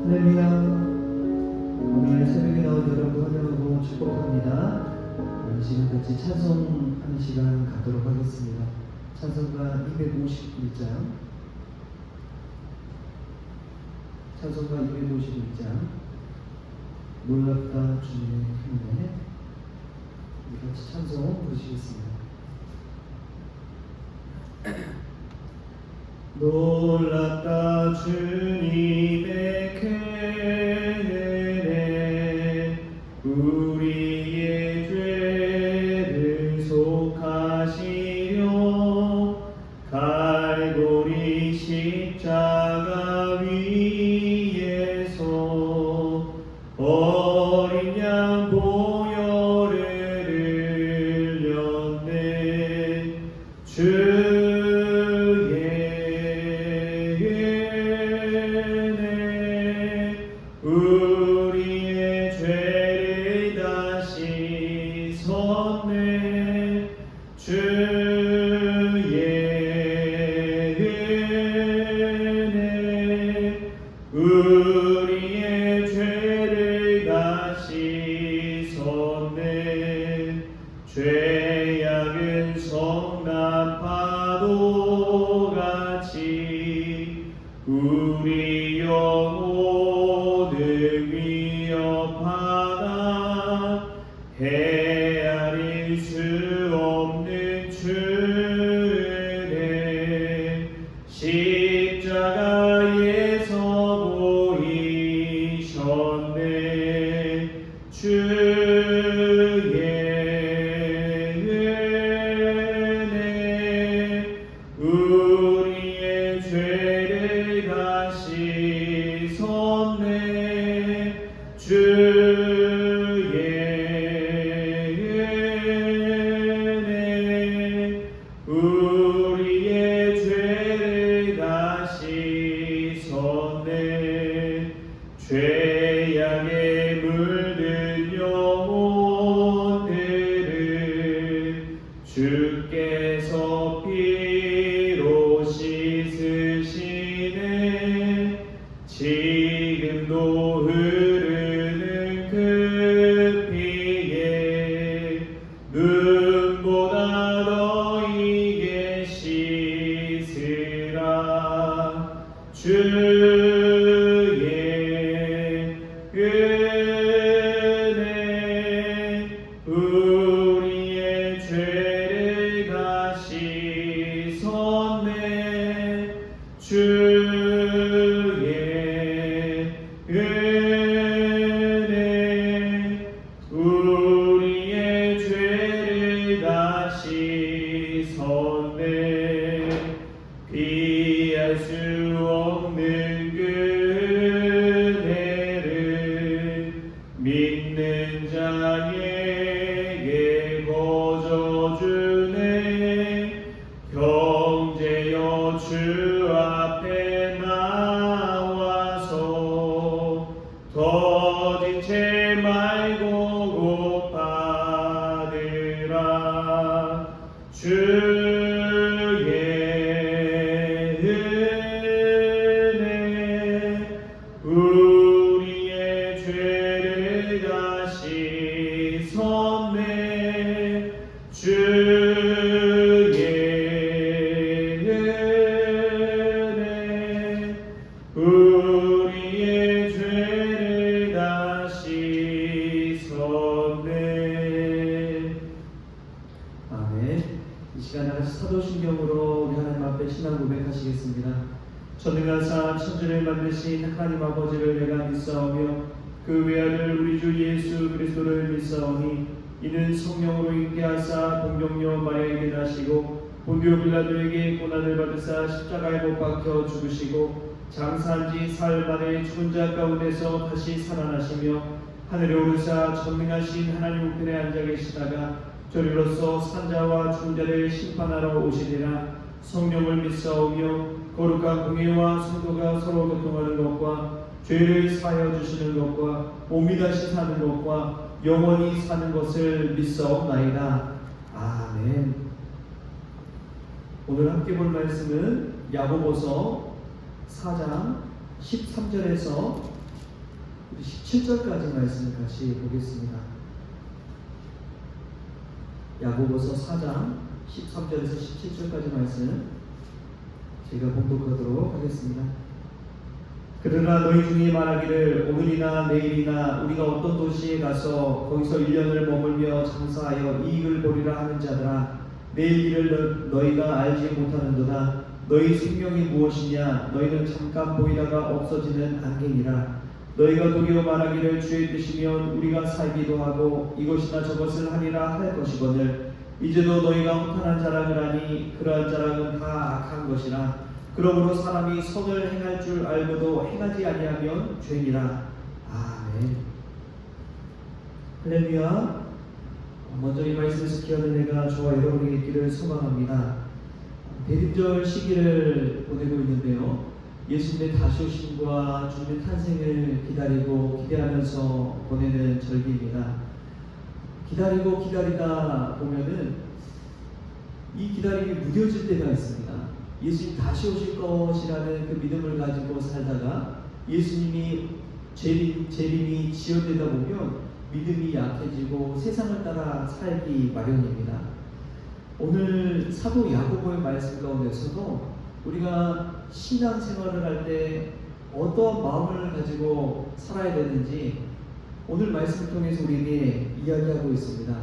할렐루야. 오늘 새벽에 나온 여러분 환영하고 축복합니다. 지금 같이 찬송하는 시간 갖도록 하겠습니다. 찬송가 251장, 찬송가 251장, 놀랍다 주님의 힘에, 같이 찬송 부르시겠습니다. 놀랍다 주님의 은혜, 우리의 죄를 속하시려 갈보리 십자가 위에서 어린 양 보혈을 흘렸네. 우리의 죄를 다시 섰네. 주의 은혜, 우리의 죄를 다시 섰네. 죄악은 성난 파도같이 우리 영혼을 위협하나 헤아릴 수 없는 주의 십자가에서 보이셨네. 주의 은혜, 우리의 죄를 다시 섰네. 주의 은혜, 우리의 죄를 다시 섰네. 죄악에 물든 영혼들을 주께서 피로 씻으시네. 지금도 흐르는 그 피에 눈보다 너희에게 씻으라. 주의 은혜, 우리의 죄를 다시 섰네. 주의 은혜, 우리의 죄를 다시 섰네. 피할 수 없는 그 은혜를 믿는 자에게 거저주네. 형제여, 주 앞에 나와서 더딘 채 말고 고파들아. 주의 은혜, 우리의 죄를 다시 섰네. 주의 은혜, 우리의 죄를 다시 섰네. 아멘. 이 시간에 다시 사도신경으로 우리 하나님 앞에 신앙 고백하시겠습니다. 전능하사 천지를 만드신 하나님 아버지를 내가 믿사오며 그 외아들 우리 주 예수 그리스도를 믿사오니 이는 성령으로 잉태하사 동정녀 마리아에게 나시고 본디오 빌라도에게 고난을 받으사 십자가에 못 박혀 죽으시고 장사한 지 사흘 만에 죽은 자 가운데서 다시 살아나시며 하늘에 오르사 전능하신 하나님 우편에 앉아 계시다가 저리로서 산자와 죽은 자를 심판하러 오시리라. 성령을 믿사오며 거룩한 공예와 성도가 서로 교통하는 것과 죄를 사하여 주시는 것과 몸이 다시 사는 것과 영원히 사는 것을 믿사옵나이다. 아멘. 오늘 함께 볼 말씀은 야고보서 4장 13절에서 우리 17절까지 말씀을 같이 보겠습니다. 야고보서 4장 13절에서 17절까지 말씀 제가 봉독하도록 하겠습니다. 그러나 너희 중에 말하기를 오늘이나 내일이나 우리가 어떤 도시에 가서 거기서 1년을 머물며 장사하여 이익을 보리라 하는 자들아, 내일 일을 너희가 알지 못하는도다. 너희 생명이 무엇이냐? 너희는 잠깐 보이다가 없어지는 안개니라. 너희가 도리어 말하기를 주의 뜻이면 우리가 살기도 하고 이것이나 저것을 하리라 할 것이거늘 이제도 너희가 허탄한 자랑을 하니 그러한 자랑은 다 악한 것이라. 그러므로 사람이 선을 행할 줄 알고도 행하지 아니하면 죄니라. 아멘. 할렐루야. 먼저 이 말씀에서 귀한 은혜가 저와 여러분에게 있기를 소망합니다. 대림절 시기를 보내고 있는데요, 예수님의 다시 오심과 주님의 탄생을 기다리고 기대하면서 보내는 절기입니다. 기다리고 기다리다 보면은 이 기다림이 무뎌질 때가 있습니다. 예수님 다시 오실 것이라는 그 믿음을 가지고 살다가 예수님이 재림이 지연되다 보면 믿음이 약해지고 세상을 따라 살기 마련입니다. 오늘 사도 야고보의 말씀 가운데서도 우리가 신앙생활을 할 때 어떠한 마음을 가지고 살아야 되는지 오늘 말씀을 통해서 우리에게 이야기하고 있습니다.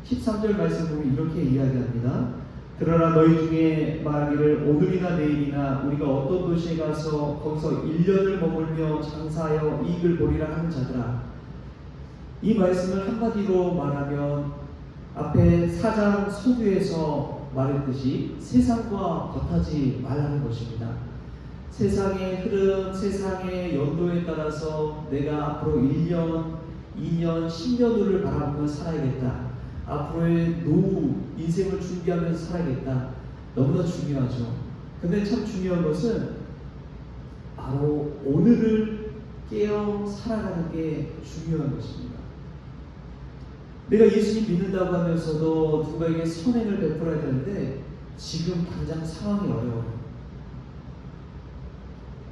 13절 말씀 보면 이렇게 이야기합니다. 그러나 너희 중에 말하기를 오늘이나 내일이나 우리가 어떤 도시에 가서 거기서 1년을 머물며 장사하여 이익을 보리라 하는 자들아. 이 말씀을 한마디로 말하면 앞에 4장 서두에서 말했듯이 세상과 겉하지 말라는 것입니다. 세상의 흐름, 세상의 연도에 따라서 내가 앞으로 1년, 2년, 10년 후를 바라보며 살아야겠다. 앞으로의 노후, 인생을 준비하면서 살아야겠다. 너무나 중요하죠. 근데 참 중요한 것은 바로 오늘을 깨어 살아가는 게 중요한 것입니다. 내가 예수님 믿는다고 하면서도 누구에게 선행을 베풀어야 되는데 지금 당장 상황이 어려워요.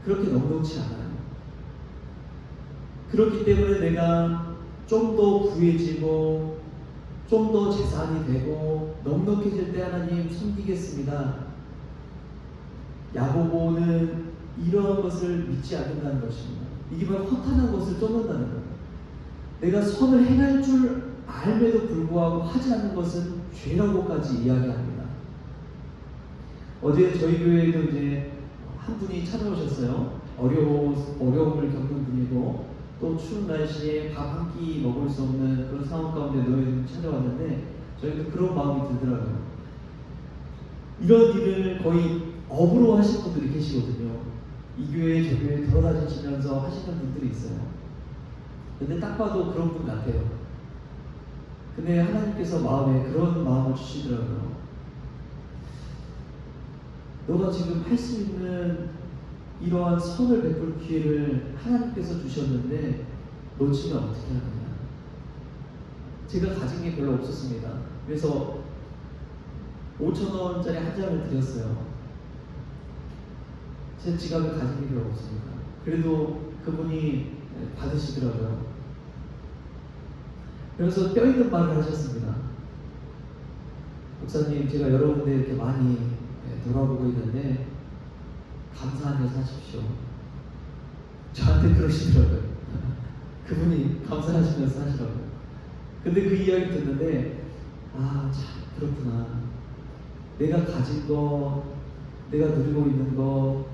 그렇게 넉넉지 않아요. 그렇기 때문에 내가 좀 더 부해지고 좀 더 재산이 되고 넉넉해질 때 하나님 섬기겠습니다. 야고보는 이러한 것을 믿지 않는다는 것입니다. 이게 바로 허탄한 것을 쫓는다는 거예요. 내가 선을 행할 줄 알매도 불구하고 하지 않는 것은 죄라고까지 이야기합니다. 어제 저희 교회에도 이제 한 분이 찾아오셨어요. 어려움을 겪는 분이고 또 추운 날씨에 밥 한 끼 먹을 수 없는 그런 상황 가운데 너희들 찾아왔는데 저희도 그런 마음이 들더라고요. 이런 일을 거의 업으로 하시는 분들이 계시거든요. 이 교회 저 교회 돌아다니시면서 하시는 분들이 있어요. 근데 딱 봐도 그런 분 같아요. 근데 하나님께서 마음에 그런 마음을 주시더라고요. 너가 지금 할 수 있는 이러한 선을 베풀 기회를 하나님께서 주셨는데 놓치면 어떻게 하느냐. 제가 가진 게 별로 없었습니다. 그래서 5,000원짜리 한 장을 드렸어요. 제 지갑에 가진 게 별로 없으니까. 그래도 그분이 받으시더라고요. 그래서 뼈 있는 말을 하셨습니다. 목사님, 제가 여러 군데 이렇게 많이 돌아보고 있는데 감사하며 사십시오. 저한테 그러시더라고요. 그분이 감사하시면서 하시더라고요. 근데 그 이야기 듣는데 아, 참 그렇구나. 내가 가진 거, 내가 누리고 있는 거,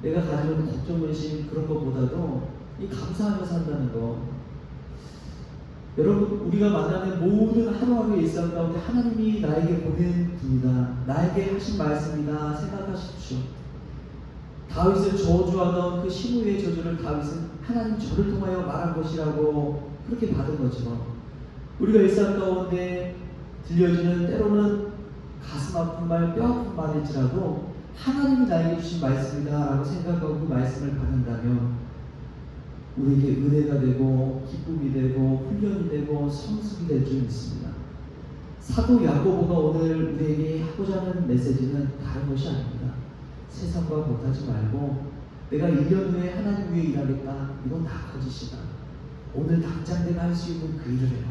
내가 가지고 있는 걱정의심 그런 것보다도 이 감사하며 산다는 거. 여러분, 우리가 만나는 모든 하루하루의 일상 가운데 하나님이 나에게 보낸 분이다, 나에게 하신 말씀이다 생각하십시오. 다윗을 저주하던 그 시므이의 저주를 다윗은 하나님 저를 통하여 말한 것이라고 그렇게 받은 거죠. 우리가 일상 가운데 들려지는 때로는 가슴 아픈 말, 뼈 아픈 말일지라도 하나님이 나에게 주신 말씀이다 라고 생각하고 그 말씀을 받는다면 우리에게 은혜가 되고 기쁨이 되고 훈련이 되고 성숙이 될 줄 믿습니다. 사도 야고보가 오늘 우리에게 하고자 하는 메시지는 다른 것이 아닙니다. 세상과 못하지 말고 내가 1년 후에 하나님 위해 일하겠다. 이건 다 거짓이다. 오늘 당장 내가 할 수 있는 그 일을 해라.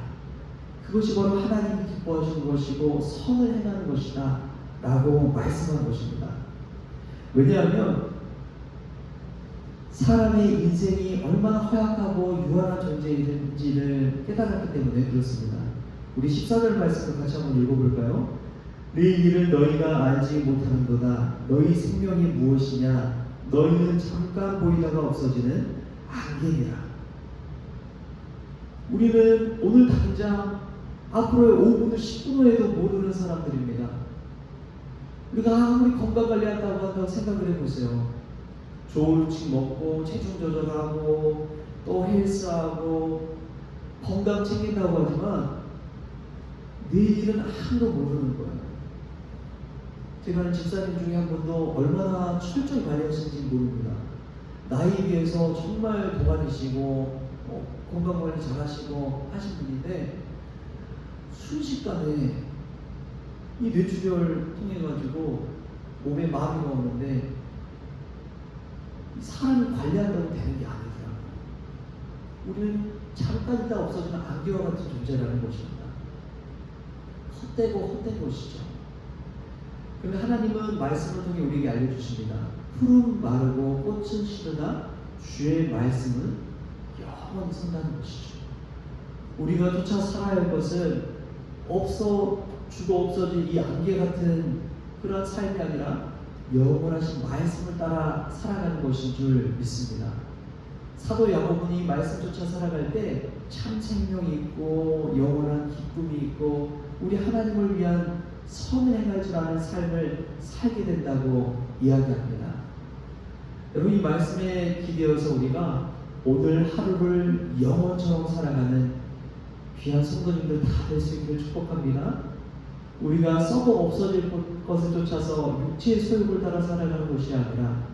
그것이 바로 하나님이 기뻐하시는 것이고 선을 행하는 것이다 라고 말씀한 것입니다. 왜냐하면 사람의 인생이 얼마나 허약하고 유한한 존재인지를 깨달았기 때문에 그렇습니다. 우리 14절 말씀을 같이 한번 읽어볼까요? 내 일을 너희가 알지 못하는도다. 너희 생명이 무엇이냐? 너희는 잠깐 보이다가 없어지는 안개니라. 우리는 오늘 당장 앞으로의 5분 후 10분 후에도 모르는 사람들입니다. 우리가 아무리 건강관리한다고 생각을 해보세요. 좋은 음식 먹고 체중 조절하고 또 헬스하고 건강 챙긴다고 하지만 내일은 아무도 모르는 거예요. 제가 아는 집사님 중에 한 분도 얼마나 철저히 관리하시는지 모릅니다. 나이에 비해서 정말 동안이시고 건강관리 잘하시고 하신 분인데 순식간에 이 뇌출혈 통해 가지고 몸에 마비가 오는데 사람이 관리한다고 되는 게 아니더라고요. 우리는 잠깐 있다 없어지는 안개와 같은 존재라는 것입니다. 헛된 것이죠. 그런데 하나님은 말씀을 통해 우리에게 알려주십니다. 푸른 마르고 꽃은 시드나 주의 말씀은 영원히 선다는 것이죠. 우리가 쫓아 살아야 할 것은 죽어 없어진 이 안개 같은 그런 삶이 아니라 영원하신 말씀을 따라 살아가는 것인 줄 믿습니다. 사도 야고보는 이 말씀 쫓아 살아갈 때 참 생명이 있고 영원한 기쁨이 있고 우리 하나님을 위한 선을 행할 줄 아는 삶을 살게 된다고 이야기합니다. 여러분, 이 말씀에 기대어서 우리가 오늘 하루를 영원처럼 살아가는 귀한 성도님들 다 될 수 있기를 축복합니다. 우리가 썩어 없어질 것을 쫓아서 육체의 소욕을 따라 살아가는 것이 아니라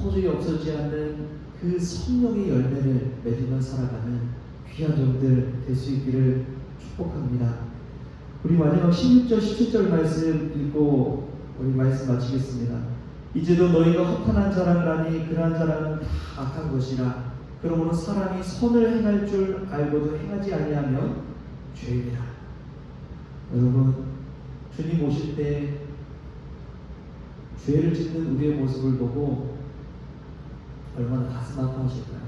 도저히 없어지지 않는 그 성령의 열매를 맺으며 살아가는 귀한 종들 될 수 있기를 축복합니다. 우리 마지막 16절, 17절 말씀 읽고 우리 말씀 마치겠습니다. 이제도 너희가 허탄한 자랑을 하니 그러한 자랑은 다 악한 것이라. 그러므로 사람이 선을 행할 줄 알고도 행하지 아니하면 죄이라. 여러분, 주님 오실 때 죄를 짓는 우리의 모습을 보고 얼마나 가슴 아파하실까요?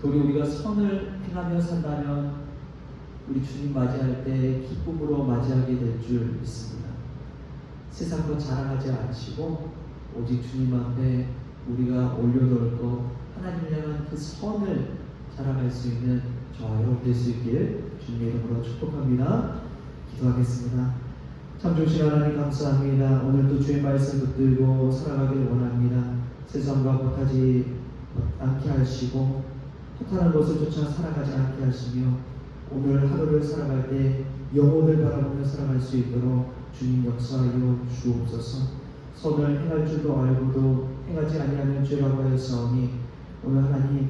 도리 우리가 선을 행하며 산다면 우리 주님 맞이할 때 기쁨으로 맞이하게 될 줄 믿습니다. 세상 것 자랑하지 않으시고 오직 주님 앞에 우리가 올려놓을 것, 하나님을 향한 그 선을 자랑할 수 있는 저와 여러분 될 수 있길 주님의 이름으로 축복합니다. 기도하겠습니다. 참 좋으신 하나님 감사합니다. 오늘도 주의 말씀 붙들고 살아가길 원합니다. 세상과 못하지 않게 하시고 허탄한 것을 쫓아 살아가지 않게 하시며 오늘 하루를 살아갈 때 영혼을 바라보며 살아갈 수 있도록 주님 역사하여 주옵소서. 선을 행할 줄도 알고도 행하지 아니하면 죄라고 하였사오니 오늘 하나님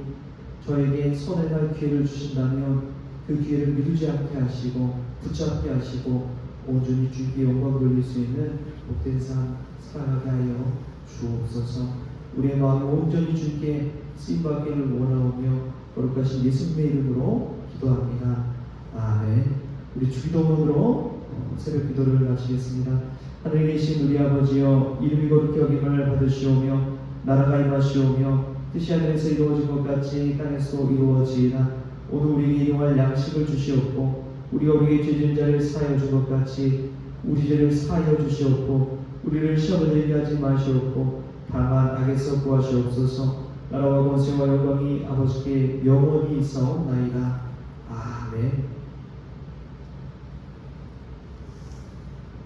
저에게 선을 행할 기회를 주신다면 그 기회를 미루지 않게 하시고 붙잡게 하시고 온전히 주께 영광 돌릴 수 있는 복된 삶 살아가게 하여 주옵소서. 우리의 마음을 온전히 주께 쓰임받기를 원하오며 거룩하신 예수님의 이름으로 기도합니다. 아멘. 우리 주기도문으로 새벽 기도를 마치겠습니다. 하늘에 계신 우리 아버지여, 이름이 거룩히 여김을 받으시오며 나라가 임하시오며 뜻이 하늘에서 이루어진 것 같이 땅에서 이루어지이다. 오늘 우리에게 일용할 양식을 주시옵고 우리가 우리에게 죄진 자를 사하여 준 것 같이 우리 죄를 사하여 주시옵고 우리를 시험에 들게 하지 마시옵고 다만 악에서 구하시옵소서. 나라와 권세와 영광이 아버지께 영원히 있사옵나이다. 아멘.